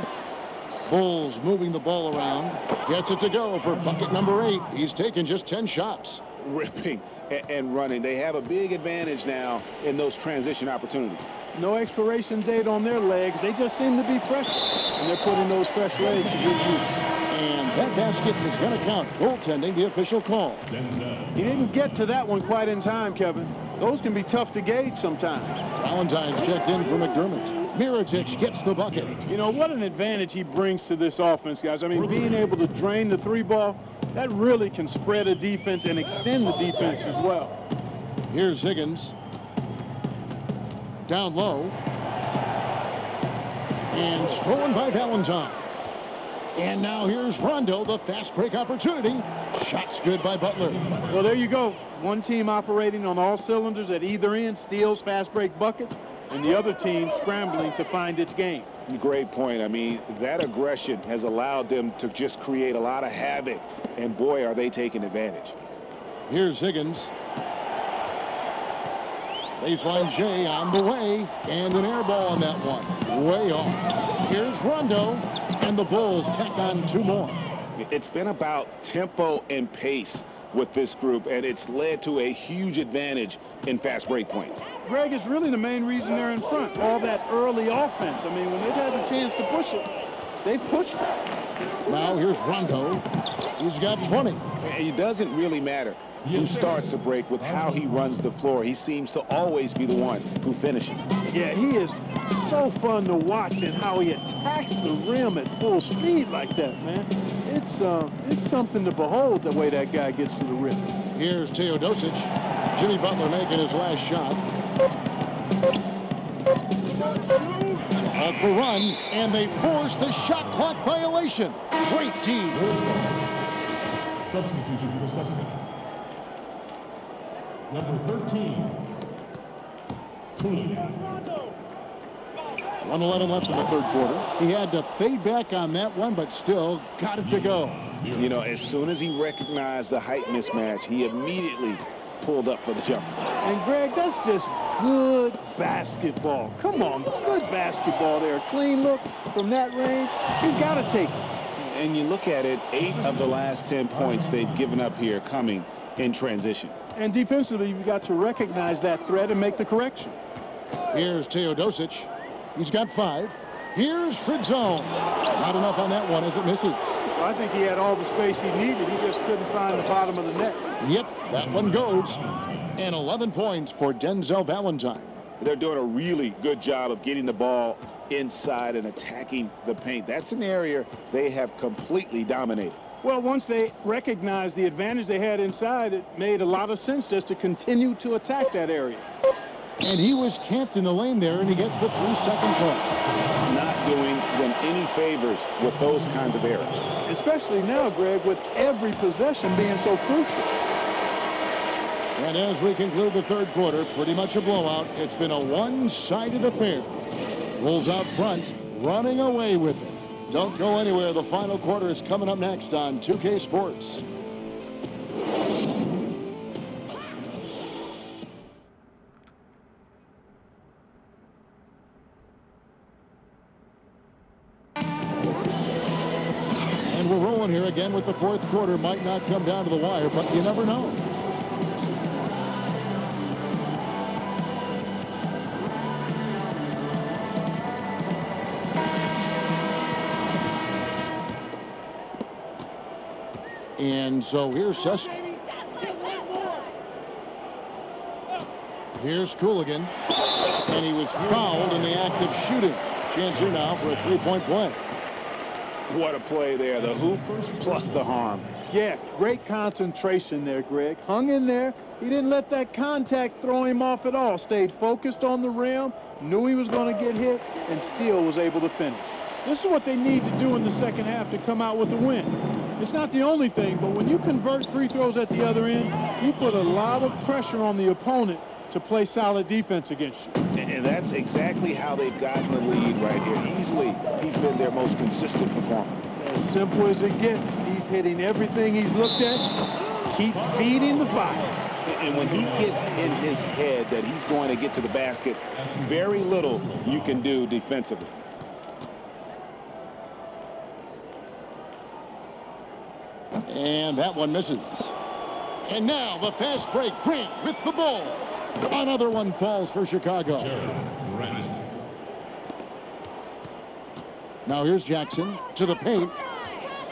Bulls moving the ball around. Gets it to go for bucket number 8. He's taken just 10 shots. Ripping and running. They have a big advantage now in those transition opportunities. No expiration date on their legs. They just seem to be fresh. And they're putting those fresh legs to good use. And that basket is going to count. Goaltending, the official call. He didn't get to that one quite in time, Kevin. Those can be tough to gauge sometimes. Valentine's checked in for McDermott. Mirotic gets the bucket. You know, what an advantage he brings to this offense, guys. I mean, being able to drain the 3-ball, that really can spread a defense and extend the defense as well. Here's Higgins. Down low. And stolen by Valentine. And now here's Rondo, the fast break opportunity. Shots good by Butler. Well, there you go. One team operating on all cylinders at either end, steals, fast break buckets, and the other team scrambling to find its game. Great point. I mean, that aggression has allowed them to just create a lot of havoc, and boy, are they taking advantage. Here's Higgins. Baseline J on the way, and an air ball on that one. Way off. Here's Rondo, and the Bulls tack on 2 more. It's been about tempo and pace with this group, and it's led to a huge advantage in fast break points. Greg, it's really the main reason they're in front. All that early offense. I mean, when they've had the chance to push it, they've pushed it. Now here's Rondo. He's got 20. It doesn't really matter who starts the break with how he runs the floor. He seems to always be the one who finishes. Yeah, he is so fun to watch, and how he attacks the rim at full speed like that, man. It's something to behold, the way that guy gets to the rim. Here's Teodosic. Jimmy Butler making his last shot. Called for run, and they force the shot clock violation. Great D. Substitution for Seska. Number 13, Cooley. 1:11 left in the third quarter. He had to fade back on that one, but still got it to go. You know, as soon as he recognized the height mismatch, he immediately pulled up for the jumper. And, Greg, that's just good basketball. Come on, good basketball there. Clean look from that range. He's got to take it. And you look at it, 8 of the last 10 points they've given up here coming in transition. And defensively, you've got to recognize that threat and make the correction. Here's Teodosic. He's got 5. Here's Fritzone. Not enough on that one as it misses. I think he had all the space he needed. He just couldn't find the bottom of the net. Yep, that one goes. And 11 points for Denzel Valentine. They're doing a really good job of getting the ball inside and attacking the paint. That's an area they have completely dominated. Well, once they recognized the advantage they had inside, it made a lot of sense just to continue to attack that area. And he was camped in the lane there, and he gets the 3-second point. Not doing them any favors with those kinds of errors. Especially now, Greg, with every possession being so crucial. And as we conclude the third quarter, pretty much a blowout. It's been a one-sided affair. Bulls out front, running away with it. Don't go anywhere. The final quarter is coming up next on 2K Sports. And we're rolling here again with the fourth quarter. Might not come down to the wire, but you never know. And so here's Seska. Here's Cooligan. And he was fouled in the act of shooting. Chance here now for a three-point play. What a play there. The hoop plus the harm. Yeah, great concentration there, Greg. Hung in there. He didn't let that contact throw him off at all. Stayed focused on the rim, knew he was going to get hit, and still was able to finish. This is what they need to do in the second half to come out with a win. It's not the only thing, but when you convert free throws at the other end, you put a lot of pressure on the opponent to play solid defense against you. And that's exactly how they've gotten the lead right here. Easily, he's been their most consistent performer. As simple as it gets. He's hitting everything he's looked at. Keep feeding the fire. And when he gets in his head that he's going to get to the basket, very little you can do defensively. And that one misses. And now the fast break. Grant with the ball. Another one falls for Chicago. Now here's Jackson to the paint.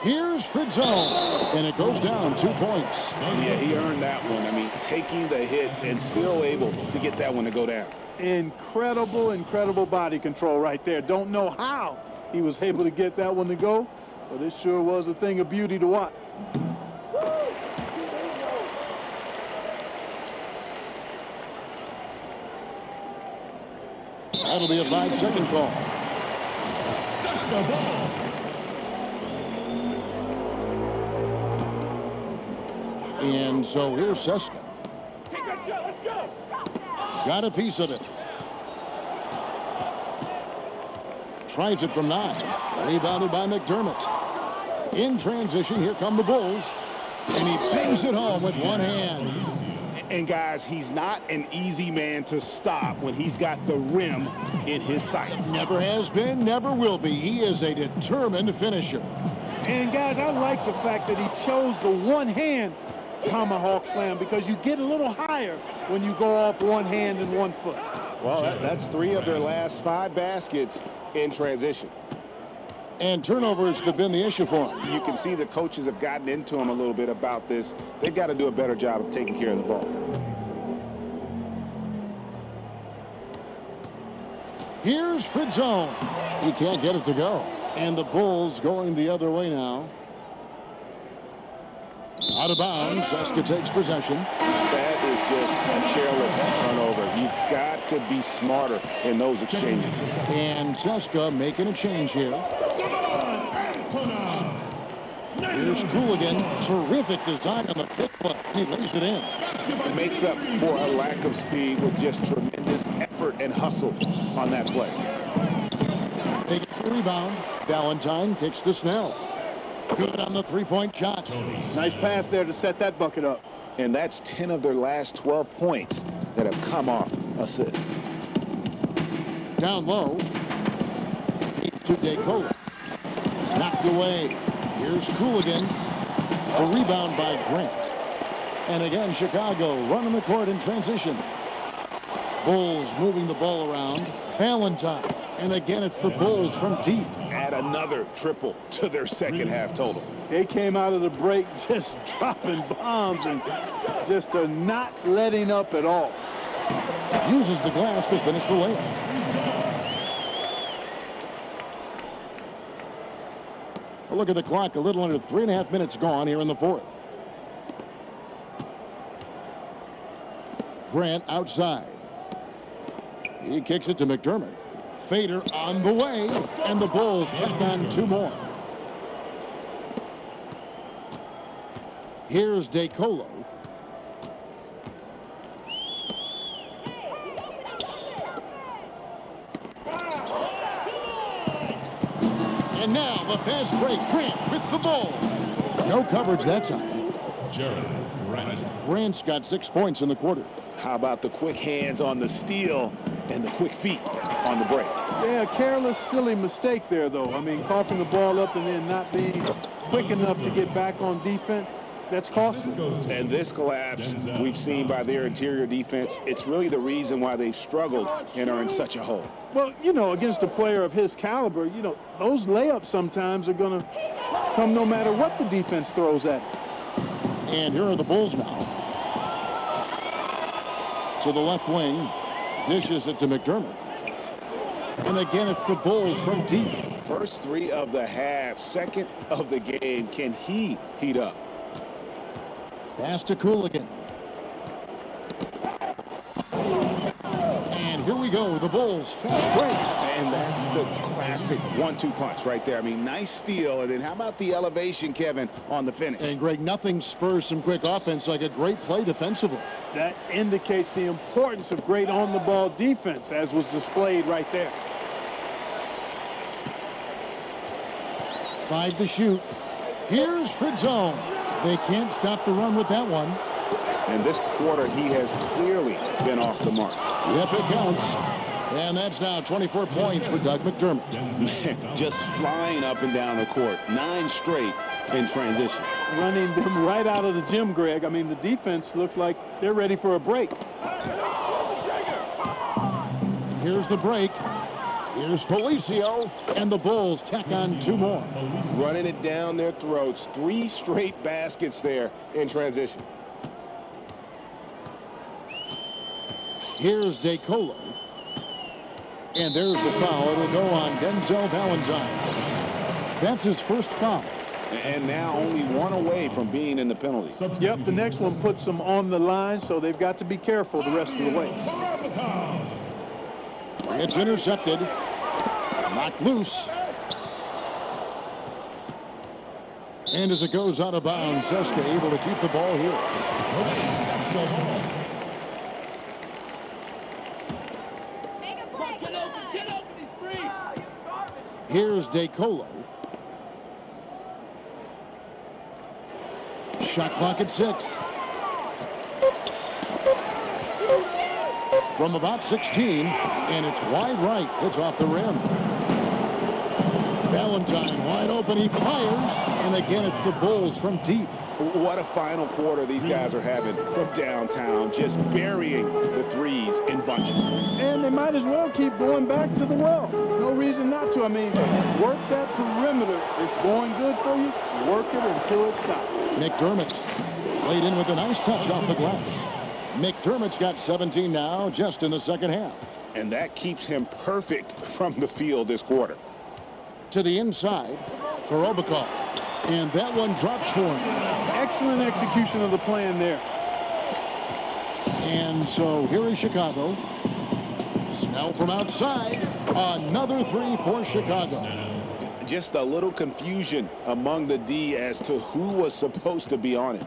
Here's Fritzone. And it goes down 2 points. Yeah, he earned that one. I mean, taking the hit and still able to get that one to go down. Incredible, incredible body control right there. Don't know how he was able to get that one to go, but it sure was a thing of beauty to watch. That'll be a 5-second call. Seska ball. And so here's Seska. Got a piece of it. Tries it from 9. Rebounded by McDermott. In transition, here come the Bulls. And he bangs it home with one hand. And guys, he's not an easy man to stop when he's got the rim in his sights. Never has been, never will be. He is a determined finisher. And guys, I like the fact that he chose the one-hand tomahawk slam because you get a little higher when you go off one hand and 1 foot. Well, that's 3 of their last 5 baskets in transition. And turnovers have been the issue for him. You can see the coaches have gotten into him a little bit about this. They've got to do a better job of taking care of the ball. Here's Fritzone. He can't get it to go. And the Bulls going the other way now. Out of bounds. Seska takes possession. That is just a careless turnover. You've got to be smarter in those exchanges. And Cesca making a change here. Here's Cooligan. Terrific design on the pick play. He lays it in. It makes up for a lack of speed with just tremendous effort and hustle on that play. They get the rebound. Valentine kicks to Snell. Good on the three-point shot. Nice pass there to set that bucket up. And that's 10 of their last 12 points that have come off assists. Down low. To DeCola. Knocked away. Here's Cooligan. A rebound by Grant. And again, Chicago running the court in transition. Bulls moving the ball around. Valentine. And again, it's the Bulls from deep. Add another triple to their second half total. They came out of the break just dropping bombs and just are not letting up at all. Uses the glass to finish the layup. A look at the clock. A little under 3.5 minutes gone here in the fourth. Grant outside. He kicks it to McDermott. Fader on the way, and the Bulls tack on 2 more. Here's DeColo. And now the fast break. Grant with the ball. No coverage that time. Jared Grant. Grant's got 6 points in the quarter. How about the quick hands on the steal and the quick feet on the break? Yeah, careless, silly mistake there, though. I mean, coughing the ball up and then not being quick enough to get back on defense. That's costly. And this collapse we've seen by their interior defense, it's really the reason why they've struggled and are in such a hole. Well, you know, against a player of his caliber, you know, those layups sometimes are going to come no matter what the defense throws at it. And here are the Bulls now. To the left wing. Dishes it to McDermott. And again, it's the Bulls from deep. First 3 of the half, second of the game. Can he heat up? Pass to Cooligan. And here we go, the Bulls fast break. And that's the classic 1-2 punch right there. I mean, nice steal. And then how about the elevation, Kevin, on the finish? And Greg, nothing spurs some quick offense like a great play defensively. That indicates the importance of great on-the-ball defense, as was displayed right there. 5 to shoot. Here's Fritzone. They can't stop the run with that one. And this quarter, he has clearly been off the mark. Yep, it counts. And that's now 24 points for Doug McDermott. Just flying up and down the court. 9 straight in transition. Running them right out of the gym, Greg. I mean, the defense looks like they're ready for a break. Here's the break. Here's Felicio. And the Bulls tack on 2 more. Running it down their throats. 3 straight baskets there in transition. Here's DeColo. And there's the foul. It'll go on Denzel Valentine. That's his first foul. And now only 1 away from being in the penalties. Yep, the next one puts them on the line, so they've got to be careful the rest of the way. It's intercepted. Knocked loose. And as it goes out of bounds, Cesca able to keep the ball here. Here's DeColo. Shot clock at 6. From about 16, and it's wide right. It's off the rim. Valentine wide open. He fires, and again, it's the Bulls from deep. What a final quarter these guys are having from downtown, just burying the threes in bunches. And they might as well keep going back to the well. No reason not to. I mean, work that perimeter. It's going good for you. Work it until it stops. McDermott laid in with a nice touch off the glass. McDermott's got 17 now, just in the second half. And that keeps him perfect from the field this quarter. To the inside, Korobikov. And that one drops for him. Excellent execution of the plan there. And so here is Chicago. Snell from outside. Another three for Chicago. Just a little confusion among the D as to who was supposed to be on it.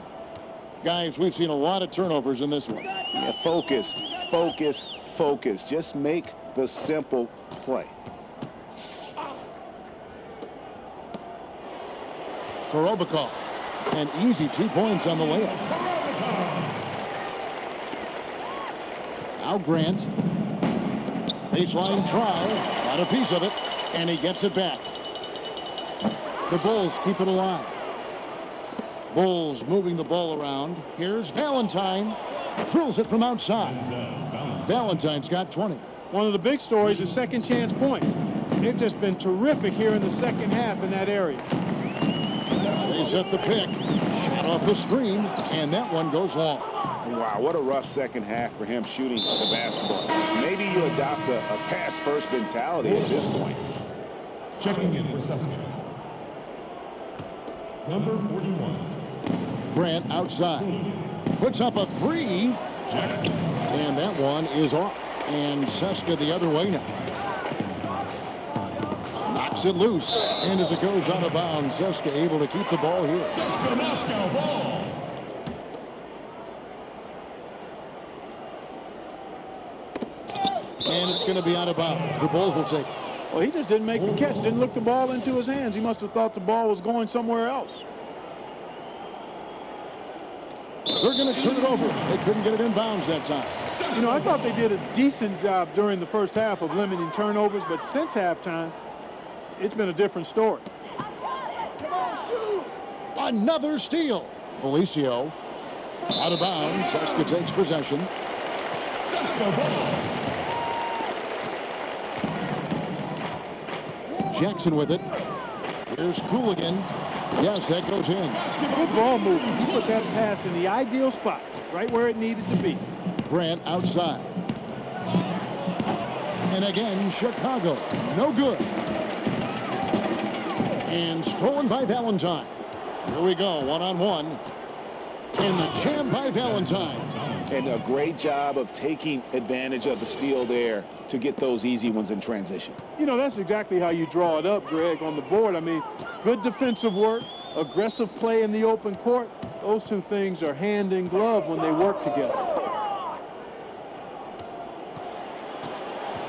Guys, we've seen a lot of turnovers in this one. Yeah, focus, focus, focus. Just make the simple play. Korobikov. An easy 2 points on the layup. Now Grant. Baseline try. Got a piece of it. And he gets it back. The Bulls keep it alive. Bulls moving the ball around. Here's Valentine. Drills it from outside. Valentine's got 20. One of the big stories is second chance point. They've just been terrific here in the second half in that area. They set the pick. Shot off the screen, and that one goes long. Wow, what a rough second half for him shooting the basketball. Maybe you adopt a pass-first mentality at this point. Checking in for Cessna. Number 41. Grant outside. Puts up a three. Jackson. And that one is off. And Seska the other way now. Knocks it loose. And as it goes out of bounds, Seska able to keep the ball here. Cessna Moscow ball. And it's going to be out of bounds. The Bulls will take it. Well, he just didn't make the catch, didn't look the ball into his hands. He must have thought the ball was going somewhere else. They're going to turn it over. They couldn't get it in bounds that time. You know, I thought they did a decent job during the first half of limiting turnovers, but since halftime, it's been a different story. Another steal. Felicio out of bounds. Seska takes possession. Cessna ball. Jackson with it. Here's Cooligan. Yes, that goes in. Good ball movement. He put that pass in the ideal spot, right where it needed to be. Grant outside. And again, Chicago. No good. And stolen by Valentine. Here we go, one-on-one. And the jam by Valentine. And a great job of taking advantage of the steal there to get those easy ones in transition. You know, that's exactly how you draw it up, Greg, on the board. I mean, good defensive work, aggressive play in the open court. Those two things are hand in glove when they work together.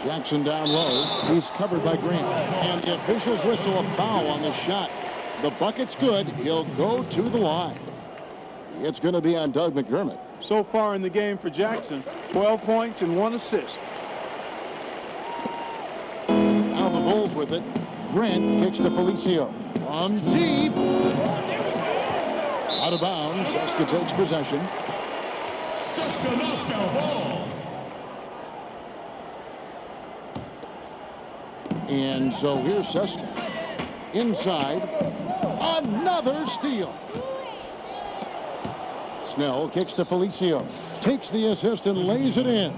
Jackson down low. He's covered by Grant. And the officials whistle a foul on the shot. The bucket's good. He'll go to the line. It's going to be on Doug McDermott. So far in the game for Jackson, 12 points and 1 assist. Now the Bulls with it. Grant kicks to Felicio. From deep. Out of bounds. Seska takes possession. Cessna Moscow ball. And so here's Seska. Inside. Another steal. Snell kicks to Felicio. Takes the assist and lays it in.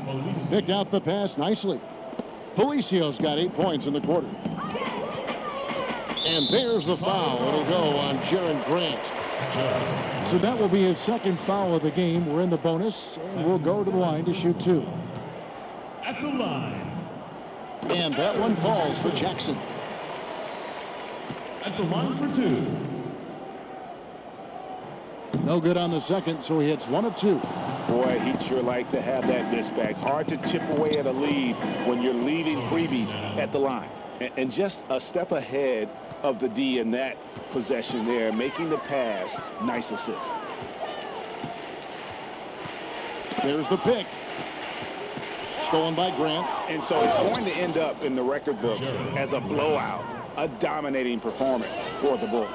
Picked out the pass nicely. Felicio's got 8 points in the quarter. And there's the foul. It'll go on Jaren Grant. So that will be his second foul of the game. We're in the bonus, and we'll go to the line to shoot 2. At the line. And that one falls for Jackson. At the line for 2. No good on the second, so he hits 1 of 2. Boy, he'd sure like to have that miss back. Hard to chip away at a lead when you're leaving freebies at the line. And just a step ahead of the D in that possession there, making the pass. Nice assist. There's the pick. Stolen by Grant. And so it's going to end up in the record books as a blowout, a dominating performance for the Bulls.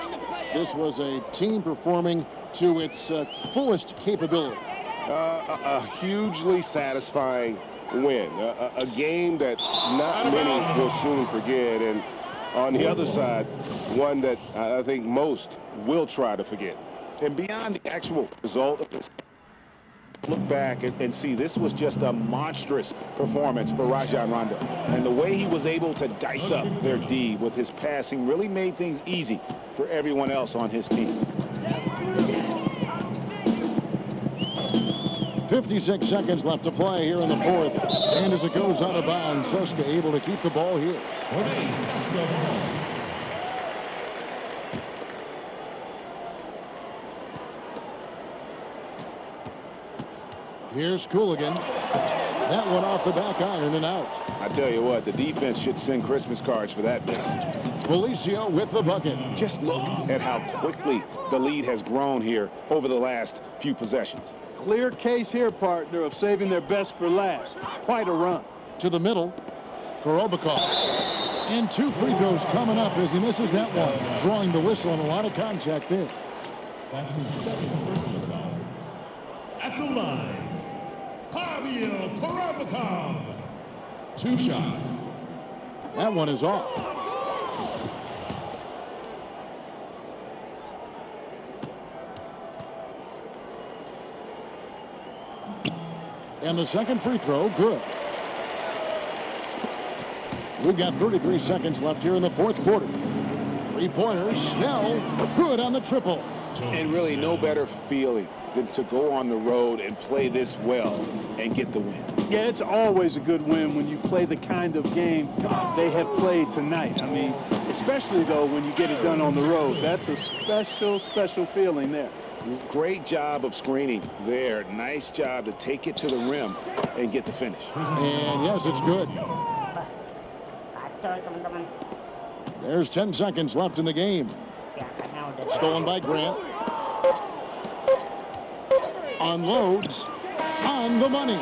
This was a team performing to its fullest capability. A hugely satisfying win. A game that not many will soon forget. And on the other side, one that I think most will try to forget. And beyond the actual result of this, look back and see this was just a monstrous performance for Rajon Rondo. And the way he was able to dice up their D with his passing really made things easy for everyone else on his team. 56 seconds left to play here in the fourth. And as it goes out of bounds, Suska able to keep the ball here. Here's Cooligan. That one off the back iron and out. I tell you what, the defense should send Christmas cards for that miss. Felicio with the bucket. Just look at how quickly the lead has grown here over the last few possessions. Clear case here, partner, of saving their best for last. Quite a run. To the middle. Korobikov. And 2 free throws coming up as he misses that one. Drawing the whistle and a lot of contact there. That's his second personal foul. At the line, Pavel Korobikov. 2 shots. That one is off. And the second free throw, good. We've got 33 seconds left here in the fourth quarter. 3-pointers, Snell, good on the triple. And really no better feeling than to go on the road and play this well and get the win. Yeah, it's always a good win when you play the kind of game they have played tonight. I mean, especially, though, when you get it done on the road. That's a special, special feeling there. Great job of screening there. Nice job to take it to the rim and get the finish. And yes, it's good. Kacau teman-teman. There's 10 seconds left in the game. Ya, karena udah Stolen by Grant. Unloads on the money.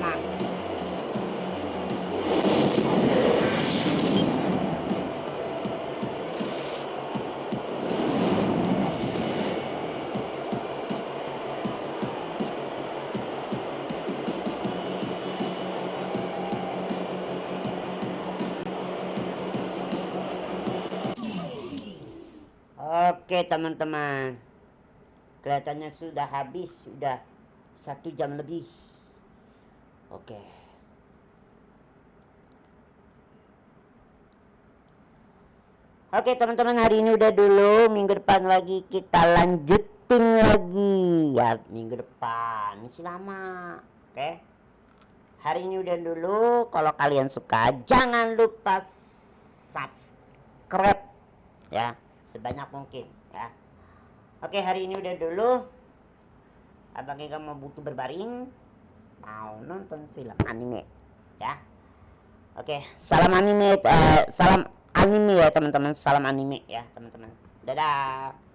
menang. Oke teman-teman, kelihatannya sudah habis, sudah 1 jam lebih. Oke. Oke teman-teman, hari ini udah dulu. Minggu depan lagi kita lanjutin lagi ya, minggu depan masih lama. Oke, hari ini udah dulu. Kalau kalian suka jangan lupa subscribe ya, sebanyak mungkin ya. Oke, hari ini udah dulu. Abang Ega mau butuh berbaring, mau nonton film anime ya. Oke, salam anime ya teman-teman, salam anime ya teman-teman. Dadah.